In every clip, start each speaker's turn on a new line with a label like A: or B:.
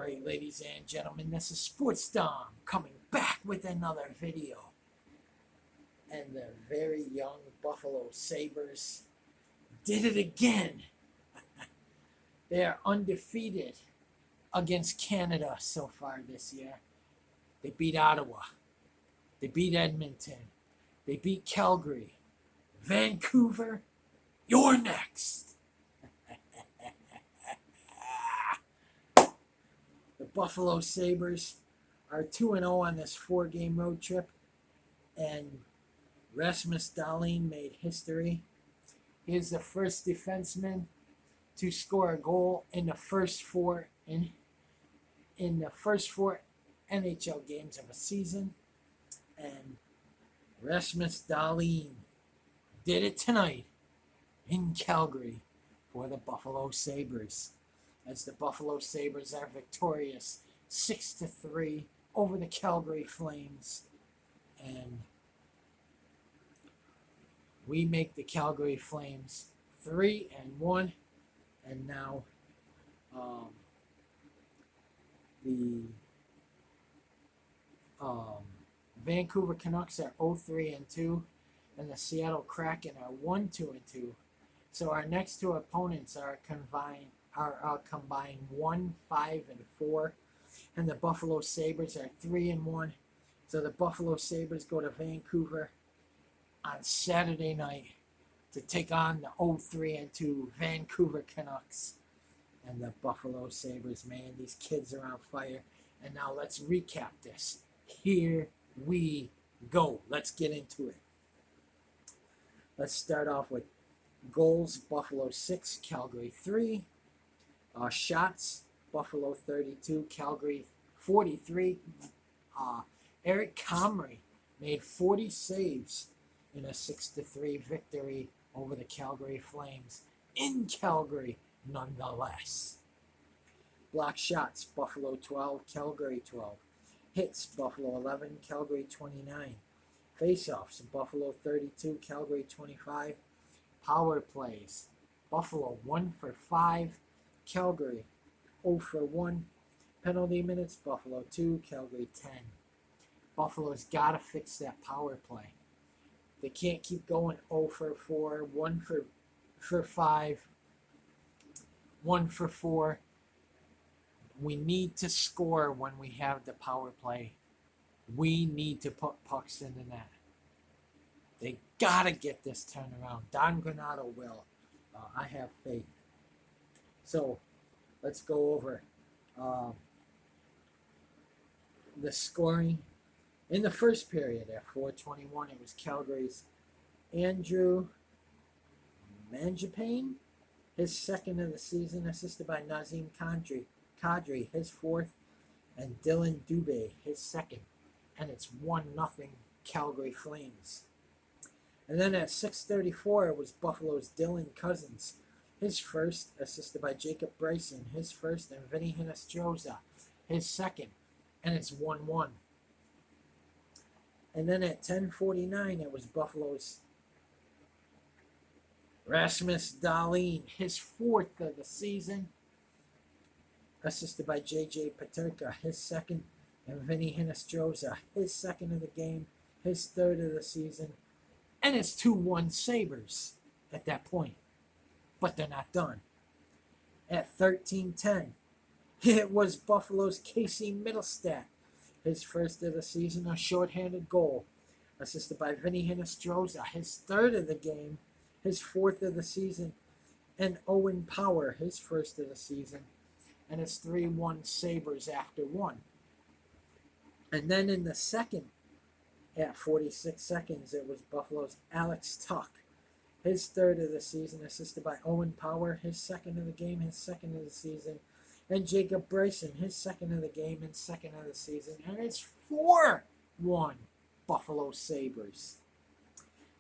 A: Alright, ladies and gentlemen, this is Sports Dom coming back with another video. And the very young Buffalo Sabres did it again. They are undefeated against Canada so far this year. They beat Ottawa. They beat Edmonton. They beat Calgary. Vancouver, you're next. The Buffalo Sabres are 2-0 on this 4-game road trip, and Rasmus Dahlin made history. He is the first defenseman to score a goal in the first four NHL games of a season, and Rasmus Dahlin did it tonight in Calgary for the Buffalo Sabres, as the Buffalo Sabres are victorious 6-3 over the Calgary Flames. And we make the Calgary Flames 3-1, and now the Vancouver Canucks are 0-3-2, and the Seattle Kraken are 1-2-2. So our next two opponents are combined 1-5-4, and the Buffalo Sabres are 3-1. So the Buffalo Sabres go to Vancouver on Saturday night to take on the 0-3-2 Vancouver Canucks. And the Buffalo Sabres, man, these kids are on fire. And now let's recap this. Here we go. Let's get into it. Let's start off with goals: Buffalo 6, Calgary 3. Shots: Buffalo 32, Calgary 43. Eric Comrie made 40 saves in a 6-3 victory over the Calgary Flames in Calgary, nonetheless. Block shots: Buffalo 12, Calgary 12. Hits: Buffalo 11, Calgary 29. Faceoffs: Buffalo 32, Calgary 25. Power plays: Buffalo 1 for 5, Calgary 0 for 1. Penalty minutes: Buffalo 2, Calgary 10. Buffalo's got to fix that power play. They can't keep going 0 for 4, 1 for 5, 1 for 4. We need to score when we have the power play. We need to put pucks in the net. They got to get this turned around. Don Granato will. I have faith. So let's go over the scoring. In the first period, at 4:21, it was Calgary's Andrew Mangiapane, his second of the season, assisted by Nazem Kadri, his fourth, and Dylan Dubé, his second. And it's 1-0 Calgary Flames. And then at 6:34, it was Buffalo's Dylan Cousins, his first, assisted by Jacob Bryson, his first, and Vinny Hinostroza, his second. And it's 1-1. And then at 10:49, it was Buffalo's Rasmus Dahlin, his fourth of the season, assisted by J.J. Peterka, his second, and Vinny Hinostroza, his second of the game, his third of the season. And it's 2-1 Sabres at that point. But they're not done. At 13:10, it was Buffalo's Casey Mittelstadt, his first of the season, a shorthanded goal, assisted by Vinny Hinostroza, his third of the game, his fourth of the season, and Owen Power, his first of the season. And it's 3-1 Sabres after one. And then in the second, at 46 seconds, it was Buffalo's Alex Tuch, his third of the season, assisted by Owen Power, his second of the game, his second of the season, and Jacob Bryson, his second of the game and second of the season. And it's 4-1 Buffalo Sabres.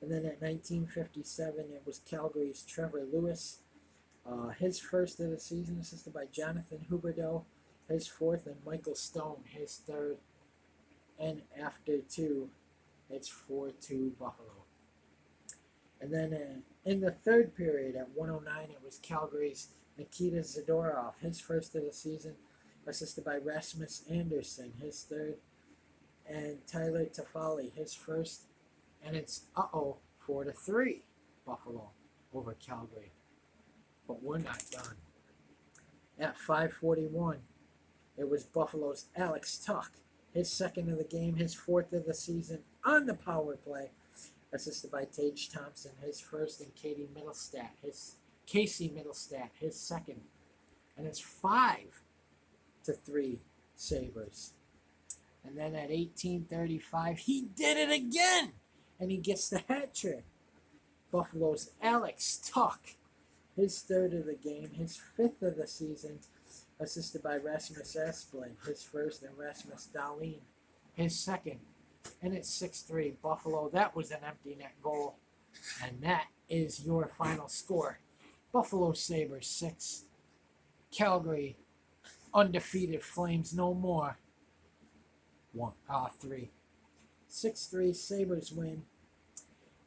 A: And then at 19:57, it was Calgary's Trevor Lewis, his first of the season, assisted by Jonathan Huberdeau, his fourth, and Michael Stone, his third. And after two, it's 4-2 Buffalo. And then in the third period at 1:09, it was Calgary's Nikita Zadorov, his first of the season, assisted by Rasmus Anderson, his third, and Tyler Toffoli, his first. And it's 4-3 Buffalo over Calgary. But we're not done. At 5:41, it was Buffalo's Alex Tuch, his second of the game, his fourth of the season on the power play, assisted by Tage Thompson, his first, and Casey Middlestat, his second. And it's 5-3 Sabres. And then at 18:35, he did it again, and he gets the hat trick. Buffalo's Alex Tuch, his third of the game, his fifth of the season, assisted by Rasmus Asplund, his first, and Rasmus Dahlin, his second. And it's 6-3 Buffalo. That was an empty net goal. And that is your final score. Buffalo Sabres 6. Calgary undefeated Flames no more. 3. 6-3 Sabres win.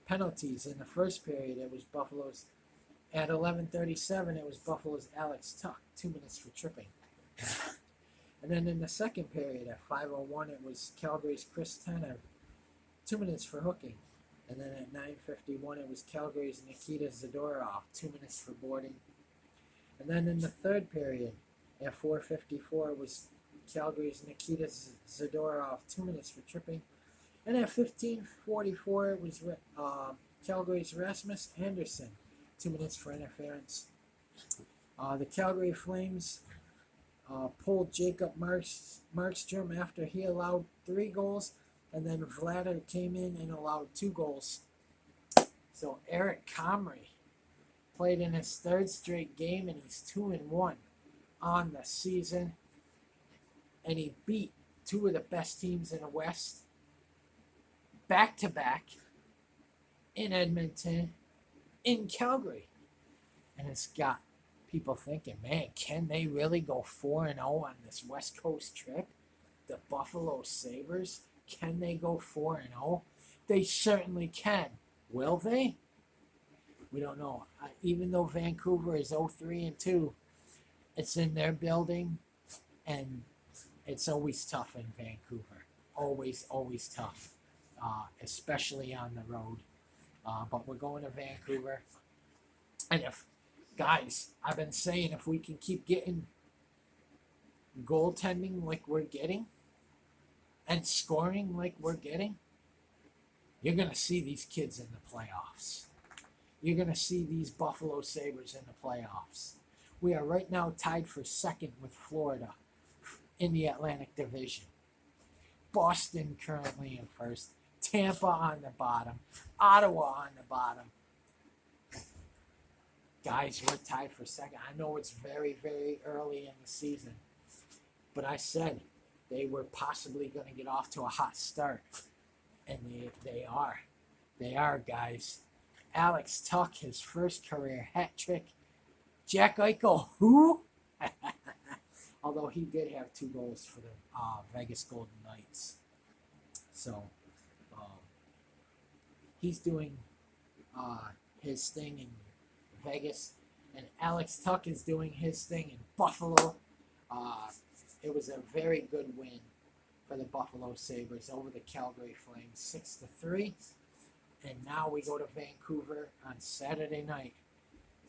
A: Penalties in the first period. It was Buffalo's. At 11:37, it was Buffalo's Alex Tuch, 2 minutes for tripping. And then in the second period, at 5:01, it was Calgary's Chris Tanev, 2 minutes for hooking. And then at 9:51, it was Calgary's Nikita Zadorov, 2 minutes for boarding. And then in the third period, at 4:54, it was Calgary's Nikita Zadorov, 2 minutes for tripping. And at 15:44, it was Calgary's Rasmus Anderson, 2 minutes for interference. The Calgary Flames pulled Jacob Markstrom after he allowed 3 goals, and then Vladar came in and allowed 2 goals. So Eric Comrie played in his third straight game, and he's 2-1 on the season. And he beat 2 of the best teams in the West back-to-back in Edmonton, in Calgary. And it's got people thinking, man, can they really go 4-0 on this West Coast trip? The Buffalo Sabres, can they go 4-0? They certainly can. Will they? We don't know. Even though Vancouver is 0-3-2, it's in their building, and it's always tough in Vancouver. Always, always tough, especially on the road. But we're going to Vancouver. And guys, I've been saying, if we can keep getting goaltending like we're getting and scoring like we're getting, you're going to see these kids in the playoffs. You're going to see these Buffalo Sabres in the playoffs. We are right now tied for second with Florida in the Atlantic Division. Boston currently in first. Tampa on the bottom. Ottawa on the bottom. Guys, we're tied for second. I know it's very, very early in the season, but I said they were possibly going to get off to a hot start, and they are. They are, guys. Alex Tuch, his first career hat trick. Jack Eichel, who? Although he did have 2 goals for the Vegas Golden Knights. So, he's doing his thing in Vegas, and Alex Tuch is doing his thing in Buffalo. It was a very good win for the Buffalo Sabres over the Calgary Flames, 6-3. And now we go to Vancouver on Saturday night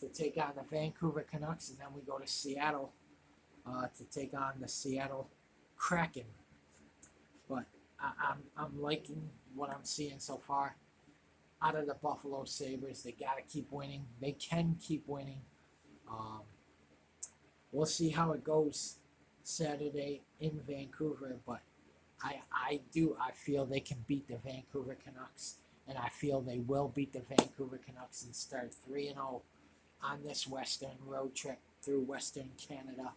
A: to take on the Vancouver Canucks, and then we go to Seattle to take on the Seattle Kraken. But I'm liking what I'm seeing so far out of the Buffalo Sabres. They got to keep winning. They can keep winning. We'll see how it goes Saturday in Vancouver, but I feel they can beat the Vancouver Canucks, and I feel they will beat the Vancouver Canucks and start 3-0 on this Western road trip through Western Canada.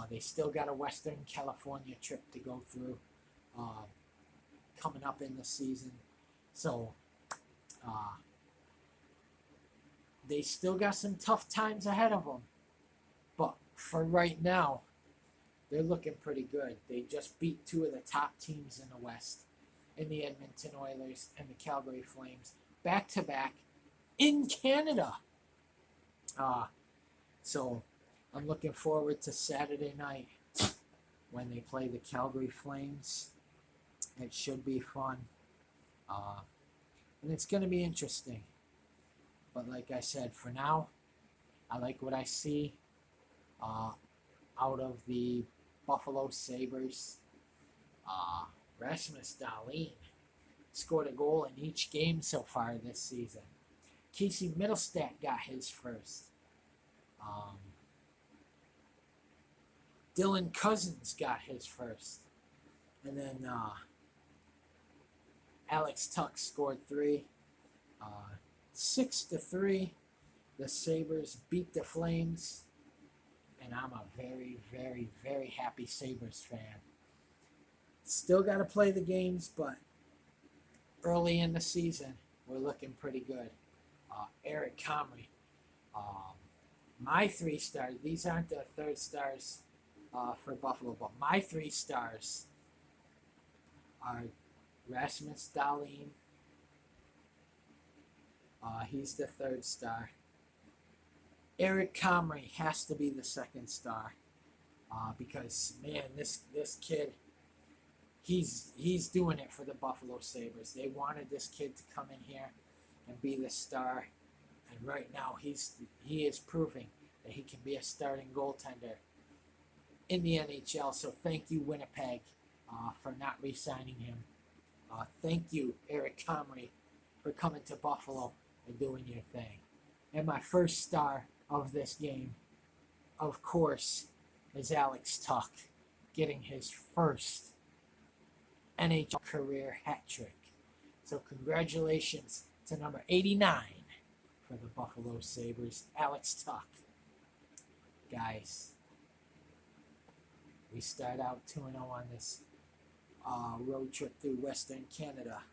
A: They still got a Western California trip to go through coming up in the season. So they still got some tough times ahead of them. But for right now, they're looking pretty good. They just beat 2 of the top teams in the West, in the Edmonton Oilers and the Calgary Flames, back-to-back in Canada. So I'm looking forward to Saturday night when they play the Calgary Flames. It should be fun. And it's going to be interesting. But like I said, for now, I like what I see out of the Buffalo Sabres. Rasmus Dahlin scored a goal in each game so far this season. Casey Middlestat got his first. Dylan Cousins got his first. And then Alex Tuck scored 3. 6-3, the Sabres beat the Flames. And I'm a very, very, very happy Sabres fan. Still got to play the games, but early in the season, we're looking pretty good. Eric Comrie, my 3 stars. These aren't the third stars for Buffalo, but my 3 stars are Rasmus Dahlin. He's the 3rd star. Eric Comrie has to be the 2nd star because, man, this kid, he's doing it for the Buffalo Sabres. They wanted this kid to come in here and be the star, and right now he is proving that he can be a starting goaltender in the NHL. So thank you, Winnipeg, for not re-signing him. Thank you, Eric Comrie, for coming to Buffalo and doing your thing. And my 1st star of this game, of course, is Alex Tuck getting his 1st NHL career hat trick. So congratulations to number 89 for the Buffalo Sabres, Alex Tuck. Guys, we start out 2-0 on this road trip through Western Canada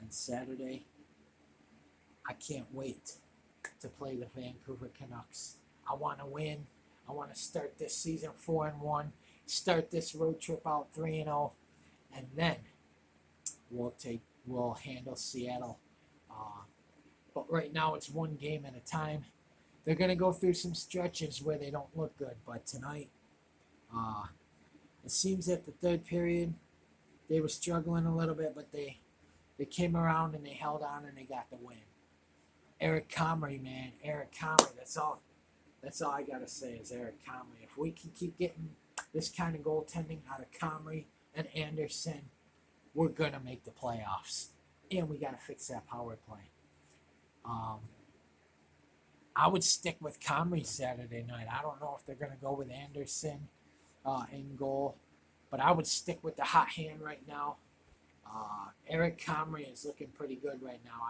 A: on Saturday. I can't wait to play the Vancouver Canucks. I want to win. I want to start this season 4-1, start this road trip out 3-0, and then we'll handle Seattle. But right now it's one game at a time. They're going to go through some stretches where they don't look good, but tonight, it seems that the 3rd period, they were struggling a little bit, but they came around and they held on and they got the win. Eric Comrie, man. Eric Comrie, that's all I got to say is Eric Comrie. If we can keep getting this kind of goaltending out of Comrie and Anderson, we're going to make the playoffs. And we got to fix that power play. I would stick with Comrie Saturday night. I don't know if they're going to go with Anderson in goal, but I would stick with the hot hand right now. Eric Comrie is looking pretty good right now.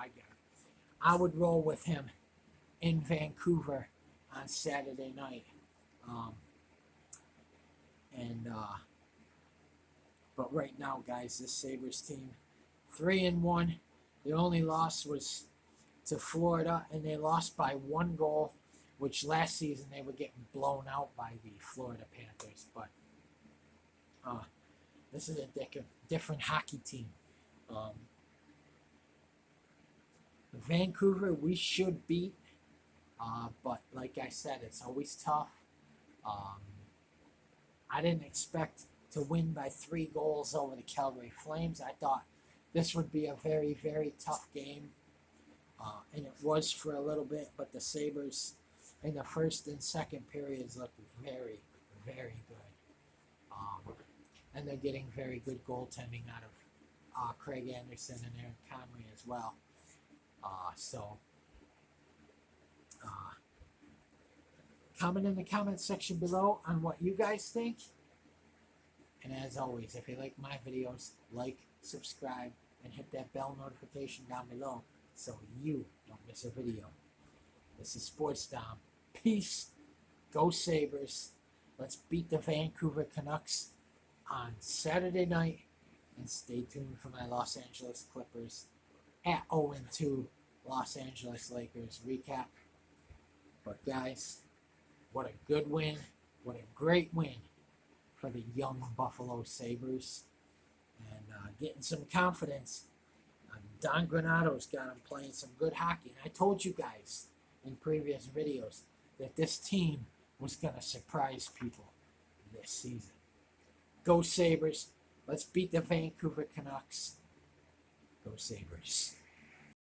A: I would roll with him in Vancouver on Saturday night. But right now, guys, this Sabres team, 3-1. The only loss was to Florida, and they lost by 1 goal, which last season they were getting blown out by the Florida Panthers. But this is a different hockey team. Vancouver, we should beat, but like I said, it's always tough. I didn't expect to win by 3 goals over the Calgary Flames. I thought this would be a very, very tough game, and it was for a little bit, but the Sabres in the 1st and 2nd periods looked very, very good. And they're getting very good goaltending out of Craig Anderson and Eric Comrie as well. Comment in the comment section below on what you guys think. And as always, if you like my videos, like, subscribe, and hit that bell notification down below so you don't miss a video. This is Sports Dom. Peace. Go Sabres. Let's beat the Vancouver Canucks on Saturday night. And stay tuned for my Los Angeles Clippers at 0-2 Los Angeles Lakers recap. But guys, what a good win. What a great win for the young Buffalo Sabres. And getting some confidence. Don Granato's got him playing some good hockey. And I told you guys in previous videos that this team was going to surprise people this season. Go Sabres. Let's beat the Vancouver Canucks. Go Sabres.